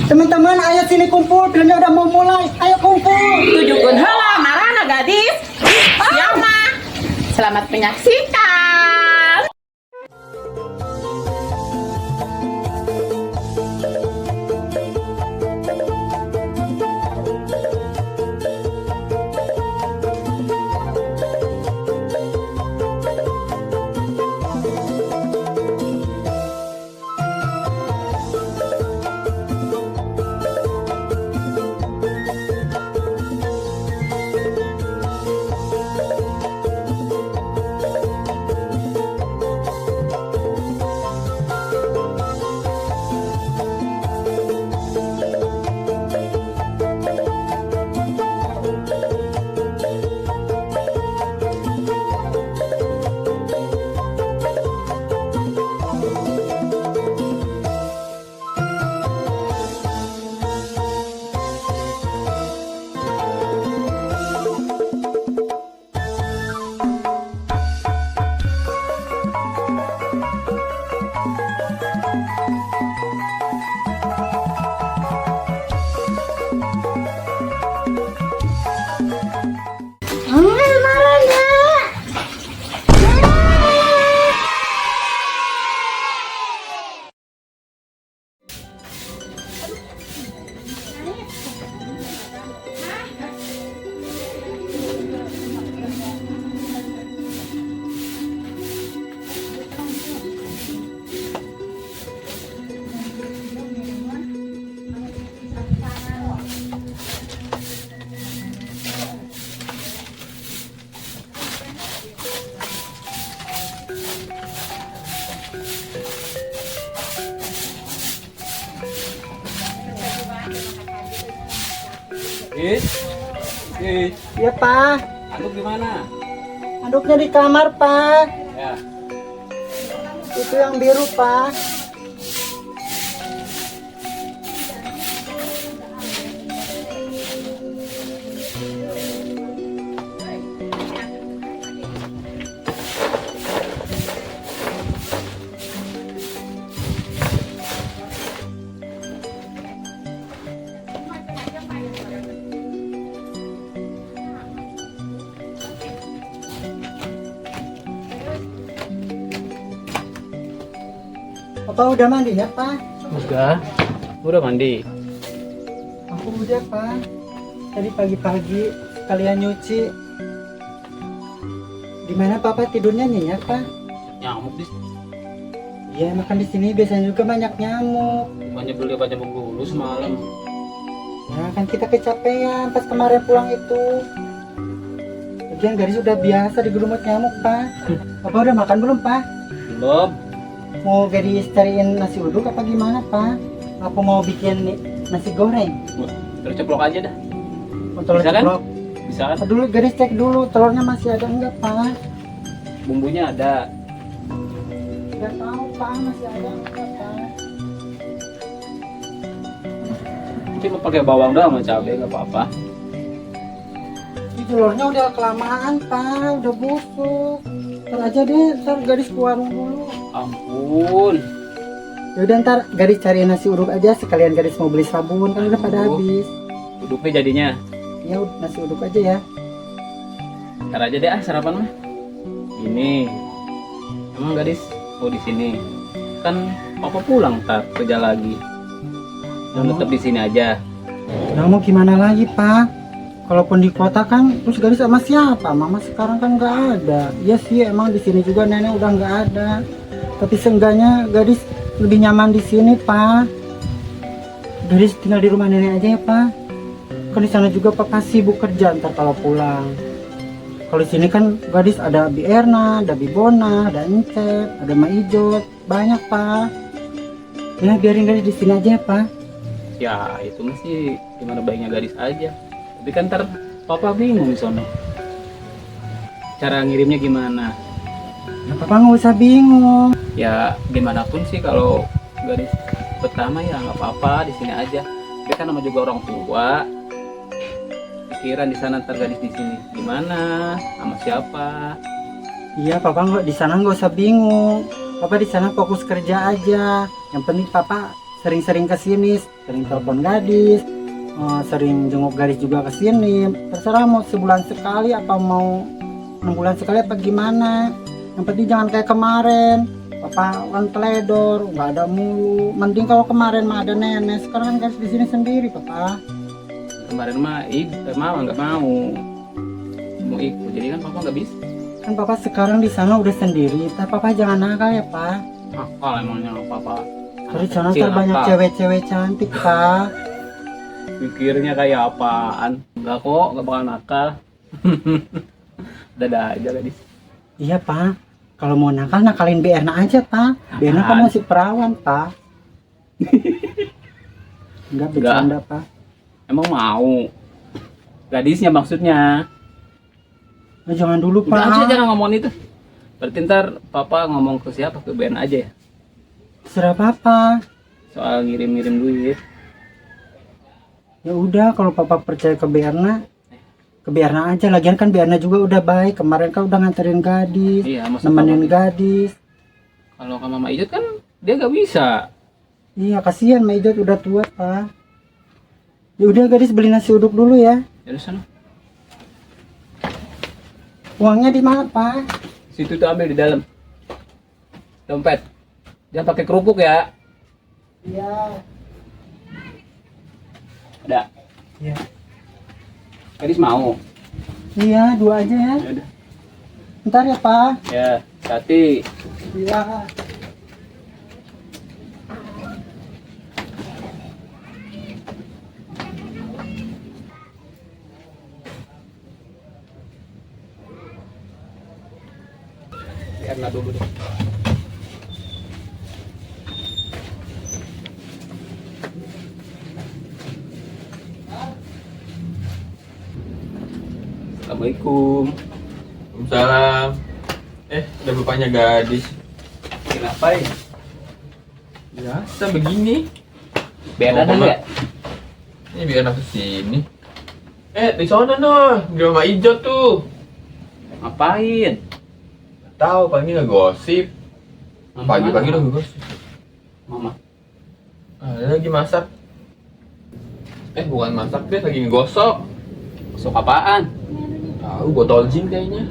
Teman-teman, ayo sini kumpul. Filmnya udah mau mulai. Ayo kumpul. Tujukan heula marana gadis. Siap mah. Selamat menyaksikan. Ya, Pak. Anduk gimana? Anduknya di kamar, Pak. Ya. Itu yang biru, Pak. Papa udah mandi ya, Pak? Udah mandi. Aku udah, Pak. Tadi pagi-pagi sekalian nyuci. Di mana Papa tidurnya nyenyak, Pak? Nyamuk di Iya, makan di sini biasanya juga banyak nyamuk. banyak beli baca buku dulu semalam. Ya, kan kita kecapean pas kemarin pulang itu. Lagian Gadis udah biasa digerumut nyamuk, Pak. Papa udah makan belum, Pak? Belum. Mau Gadis cariin nasi uduk apa gimana, Pak? Apa mau bikin nasi goreng? Terus ceplok aja dah. Telur Bisa kan? ceplok. Bisa kan? Dulu Gadis cek dulu telurnya masih ada enggak, Pak? Bumbunya ada. Enggak tahu, Pak, masih ada enggak, Pak? Cuma pakai bawang doang sama cabai nggak apa-apa. Ini telurnya udah kelamaan, Pak, udah busuk. Ntar aja deh, ntar Gadis ke warung dulu. Ampun. Yaudah ntar Gadis cariin nasi uduk aja, sekalian Gadis mau beli sabun, kan udah pada habis. Uduknya jadinya. Ya udah nasi uduk aja ya. Ntar aja deh sarapan mah. Ini. Emang gadis mau di sini? Kan papa pulang ntar kerja lagi. Dan tetap di sini aja. Nah mau gimana lagi, Pak? Kalaupun di kota kan, terus Gadis sama siapa? Mama sekarang kan nggak ada. Iya sih, emang di sini juga nenek udah nggak ada. Tapi seenggaknya Gadis lebih nyaman di sini, Pak. Gadis tinggal di rumah nenek aja ya, Pak. Kan di sana juga Papa sibuk kerja ntar kalau pulang. Kalau di sini kan Gadis ada Bi Erna, ada Bi Bona, ada Encep, ada Ma Ijot, banyak, Pak. Ya biarin Gadis di sini aja ya, Pak. Ya itu masih gimana baiknya gadis aja. Tapi kan ntar papa bingung di sono. Cara ngirimnya gimana? Ya Papa nggak usah bingung. Ya gimana pun sih kalau gadis pertama ya nggak apa-apa di sini aja. Dia kan nama juga orang tua. Pikiran di sana ntar gadis di sini gimana? Sama siapa? Iya, Papa nggak di sana nggak usah bingung. Papa di sana fokus kerja aja. Yang penting Papa sering-sering ke sini, sering telepon gadis, sering jenguk gadis juga ke sini. Terserah mau sebulan sekali apa mau 6 bulan sekali apa gimana. Yang penting jangan kayak kemarin. Papa kan teledor, nggak ada mulu. Mending kalau kemarin mah ada nenek, sekarang kan gadis di sini sendiri, Papa. Kemarin mah mama nggak mau ikut, jadi kan papa nggak bisa. Kan Papa sekarang di sana udah sendiri, tapi Papa jangan nakal ya, Pak. Nakal emangnya papa. Terus sana Kecil banyak nakal. cewek-cewek cantik, Pak. Pikirnya kayak apaan? Enggak kok, nggak bakal nakal. Dadah aja gadis. Iya, Pak. Kalau mau nakal, nakalin Berna aja, Pak. Berna kan Apaan? masih perawan, Pak. Enggak bercanda, Pak. Emang mau? Gadisnya maksudnya. Nah, jangan dulu, Pak. Udah aja jangan ngomongin itu. Berarti ntar papa ngomong ke siapa? Ke Ben aja ya? Serah Papa. Soal ngirim-ngirim duit. Ya udah, kalau Papa percaya ke Berna aja. Lagian kan Berna juga udah baik. Kemarin kan udah nganterin gadis, Iya, maksud nemenin papa. gadis. Kalau ke Mama Ijut kan dia gak bisa. Iya, kasihan Maijot udah tua, Pak. Ya udah, gadis beli nasi uduk dulu ya. Jadi sana. Uangnya di mana, Pak? Situ tuh ambil di dalam. Dompet. Jangan pakai kerupuk ya. Iya. Ada. Iya. Gadis mau. Iya, 2 aja ya. Ya udah. Ntar ya, Pak. Ya, hati. Iya. Karena dulu deh. Assalamualaikum. Waalaikumsalam. Udah bapaknya gadis. Ngapain? Biasa begini. Beda Oh, dong Mama. ya? Ini biar aku sini. Di sana noh, di rumah hijau tuh. Ngapain? Tahu pagi nggak gosip. Pagi-pagi udah gosip. Mama. Lagi masak. Bukan masak deh, lagi ngegosok. Masuk apaan? Tahu botol gin kayaknya.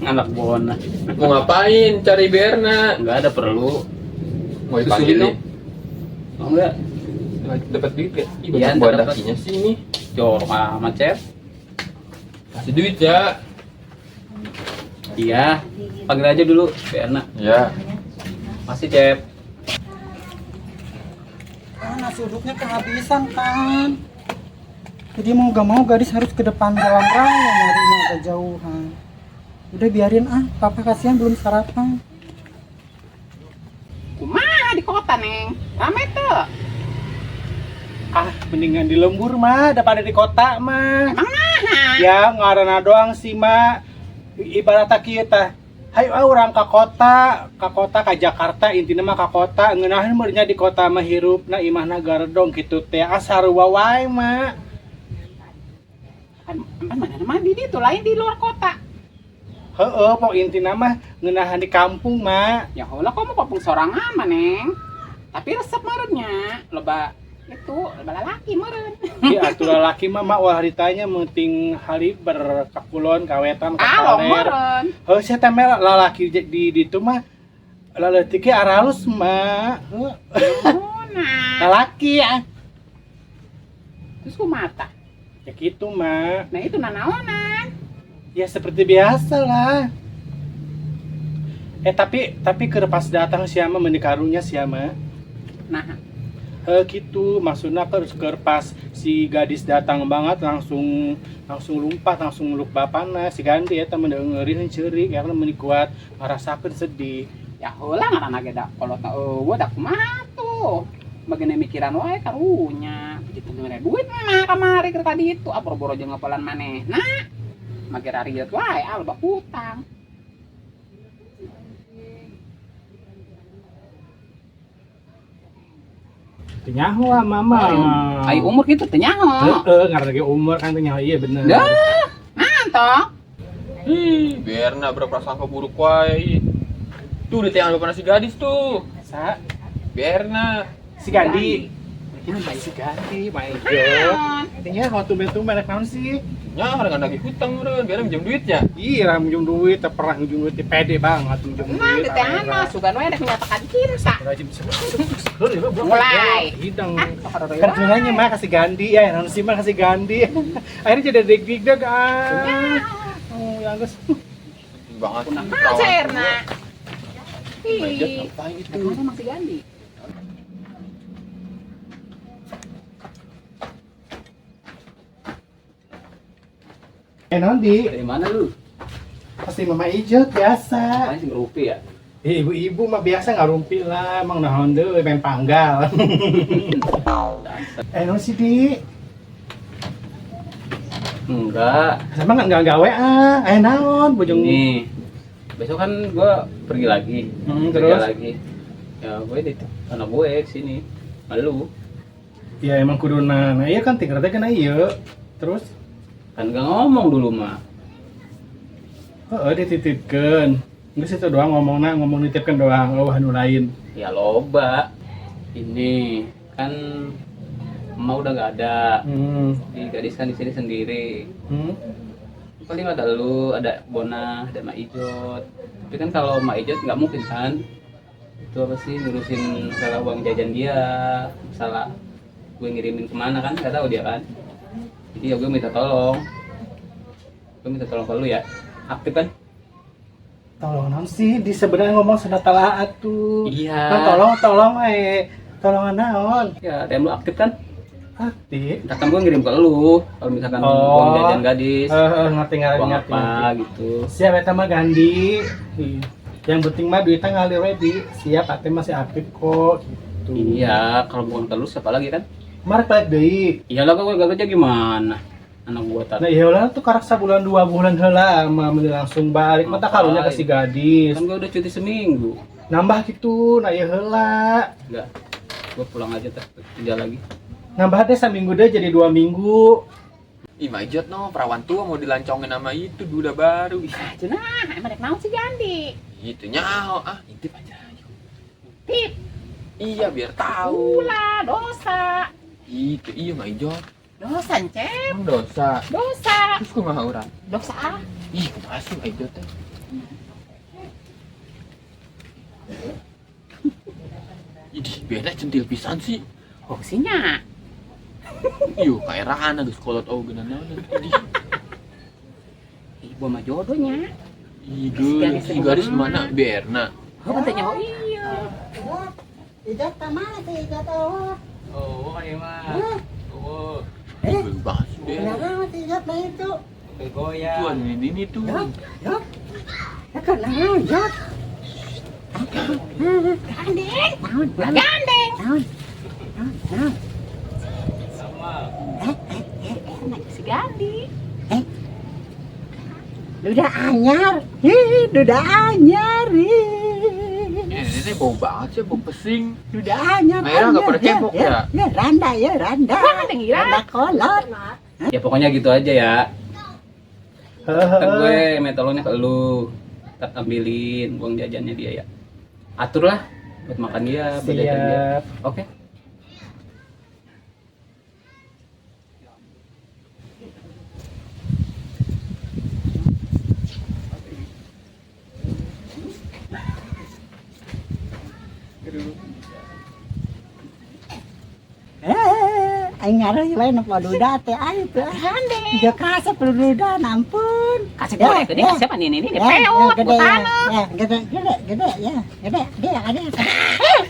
Anak bona. Mau ngapain? Cari Berna. Enggak ada perlu. Mau Susulin dipanggil dong. nih. Mau enggak? Dapat duit gak? Ih, Iya, banyak buat dapat. dakinya sih ini. Jorok amat, Cep. Kasih duit ya. Iya. Panggil aja dulu, Berna. Ya. Masih, Cep. Nasi uduknya kehabisan, kan. Jadi mau gak mau gadis harus ke depan jalan raya nyarinya agak jauhan. Udah biarin Papa kasihan belum sarapan. Kumaha di kota, Neng? Rame tuh. Mendingan di lembur mah daripada di kota mah. Emang naha? Ya ngaranna doang sih mah. Ibarat kieu tah. Hayu urang ka kota ka Jakarta intina mah ka kota ngeunaheun meureunnya di kota mah hirupna imahna gardong kitu teh asarua wae mah. Mana mah di ditu lain di luar kota. Heueuh pok intina mah ngeunahan di kampung mah. Ya heula kamu kopong sorangan mah, Neng. Tapi resep meureunnya loba itu loba lalaki meureun. Di atuh lalaki mah ulah ditanya menting haliber ka kulon kawetan ka Kalau kaler. meureun. Heuh sia teh mah lalaki di ditu mah laleutik ge aralus mah. Heuh. Nah, Lalaki ya. terus kumaha tah? Ya gitu mah. Nah itu nanaonan. Ya seperti biasa lah. Tapi pas datang siapa menikarunya siapa? Nah, Gitu maksudnya pas si gadis datang banget langsung lumpat langsung meluk bapana si Gandhi eta mendengerin ceurik karena menikuat ngarasakeun sedih. ya heula ngaranna ge da kolot na eueuh da kumaha tuh. Bagena mikiran wae karunya. Begitu ngere duit mah kamari keur tadi itu boro-boro jeung ngapalan manehna. Mage rariet wae loba hutang. Tenyaho mama. Ai umur gitu teh nyaho. Ngaranna ge umur kan tenyaho iya bener. Dah, mantap. Berna berprasangka buruk wae. Tuh di tiang depan si gadis tuh. Sa Berna. Si Gandhi. Gandhi. Si Gandhi, my god. Intinya kalau tumben-tumben anak naon sih? Ya, orang lagi hutang orang, biar minjem duitnya. Iya, minjem duit, tak pernah minjem duit, pede banget minjem Nah, duit. teh ana sugan we rek menyatakan cinta. Rajin sekali, Mulai. hidang. Ah, Kan sebenarnya mah kasih Gandhi ya, non sih mah kasih Gandhi. Akhirnya jadi deg-deg oh, yang geus. Banget. Nah, cairna. Budget Ih, ngapain itu? mana masih Gandhi? Non di, Dari mana lu? pasti Mama Ijot biasa. Paling sih ngerupi ya. Ibu-ibu mah biasa ngarumpi lah, emang naon deui main panggal. Non si Di, Enggak. sama nggak gawe naon bojong Nih. Besok kan gua pergi lagi. Kerja terus? lagi. Ya gue di anak gue kesini. Malu. Ya emang kuduna, nah iya kan tinggal teh kena iya. Terus, Kan gak ngomong dulu mah. dititipkeun. Geus itu doang ngomong nitipkeun doang, nu lain. Ya loba. Ini kan emak udah gak ada. Di gadis kan di sini sendiri. Paling ada lu, ada Bona, ada Mak Ijot. Tapi kan kalau Mak Ijot nggak mungkin kan. Itu apa sih ngurusin masalah uang jajan dia, masalah gue ngirimin kemana kan nggak tahu dia kan. Jadi ya gue minta tolong. Gue minta tolong ke lu ya. Aktif kan? Tolong non sih, di sebenarnya ngomong sudah telah atuh. Iya. Nah, tolong tolongan naon? Ya, DM lu aktif kan? Aktif. Misalkan gue ngirim ke lu, kalau misalkan Oh. uang jajan gadis, Ngerti. uang apa gitu. Siap eta mah Gandhi. Yang penting mah duitnya ngalir ready. Siap, ate masih aktif kok gitu. Iya, kalau bukan ke lu siapa lagi kan? Marek balik deui. Iyalah gue gak kerja gimana? Anak gua Nah, tadi. iya lah tuh karak sabulan 2 bulan heula mah langsung balik mata karunya ke si gadis. Kan gue udah cuti seminggu. Nambah gitu, nah iya heula. Enggak. Gue pulang aja kerja lagi. Nambah deh seminggu deh jadi 2 minggu. Ih, Majot no, perawan tua mau dilancongin sama itu duda baru. Ih, Cenah, emang rek naon si Gandhi? itu nyaho, intip aja. Tip, Iya, biar tahu. ulah dosa. Itu, iya Majot. Dosa, Cep. Emang dosa. Dosa. Terus kumaha orang? Dosa ah. Ih, kumaha sih Majot teh? Idih, beda centil pisan sih. Fungsinya. Iyo, kayak rana dus kolot geuna naon. Idih. Ibu mah jodohnya. Ih, si garis mana berna. Oh, katanya oh iya. Ijat mana sih ijat oh. Oh, kayak mah. Oh, Ih, banget sih berna. Kenapa sih ijat nah itu? goyang. Tuan ini tuh. Ya kenapa ijat? Gandeng. Gandeng. Sama. Si Gandhi. Duda anyar. Duda anyar. Ini bau banget sih, bau pesing. Duda anyar. Merah nggak pernah cebok ya? Ya randa ya randa. Gandeng ira. Randa kolot. Ya pokoknya gitu aja ya. Kan gue metalonya ke lu. Ntar ambilin uang jajannya dia ya. Aturlah buat makan dia, buat jajan dia. Siap. Oke. Aing ngaruh wae nu paduda teh ai teh. Gandeng. Jok rasa paduda ampun. Kasih Ya, gue gede ya. siapa nih? Ini Ya, peot gede ya. putana. Ya, gede ya. Gede ya. Gede.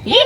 Ih,